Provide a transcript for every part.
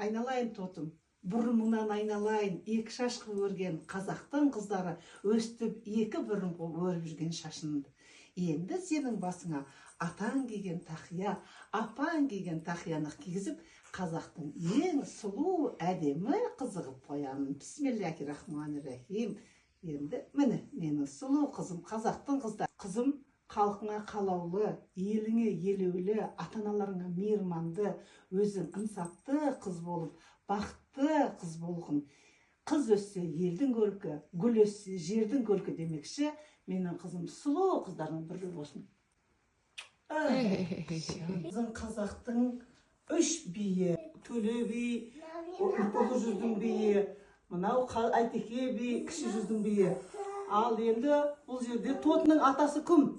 Айналайын тотым, бұрымыңнан айналайын, екі шашқы өрген қазақтың қыздары өстіп екі бұрым өріп жүрген шашынды. Енді сенің басыңа атаң киген тақия, апаң киген тақияны кигізіп, қазақтың ең сұлу әдемі қызығып қоямын. Бисмиллахир-рахманир-рахим. Енді міне менің сұлу қызым, қазақтың қыздары. Қызым халқыңа қалаулы, еліңе елеулі, ата-аналарыңа мейірманды, өзің ынсапты қыз болып, бақытты қыз болғын. Қыз өссе елдің көркі, гүл өссе жердің көркі демекші, менің қызым сұлу қыздарының бірі болсын. Біздің қазақтың үш биі, төле би, ұлы жүздің биі, мынау Айтеке би, кіші жүздің биі. Ал енді бұл жерде тотының атасы кім?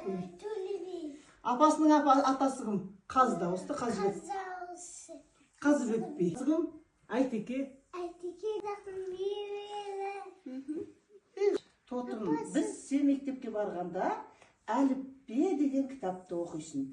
Төле би. Апасының атасы кім? Қаз дауысты, Қазыбек би. Кім? Айтеке. Айтеке дақтың биі. Тотым, біз сен мектепке барғанда әліппе деген кітапты оқисың.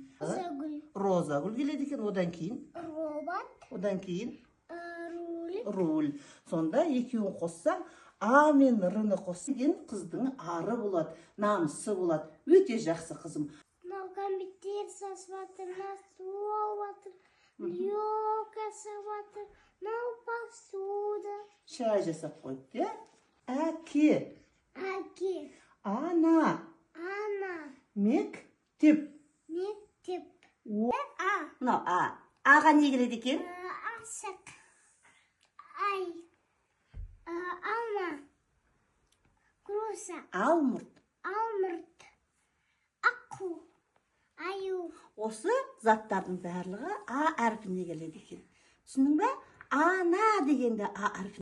Розагүл келеді екен, одан кейін? Робот. Одан кейін? Руль. Руль. Сонда екеуін қоссаң, А мен Р-ны қоссаң, қыздың ары болады, намысы болады. Өте жақсы қызым. Мынау компьютер сасыватыр, мынау суыватыр, йога сасыватыр, мынау посуда. Шай жасап қойды, Әке. Әке. Ана. Ана. Мектеп. Мектеп. Мынау А. Аға не келеді екен? Асық. Ай. Алма. Груша. Алмұрт. Алмұрт. Аққу. Аю. Осы заттардың барлығы А әрпіне келеді екен. Түсінің бе? Ана дегенде А әрпіне.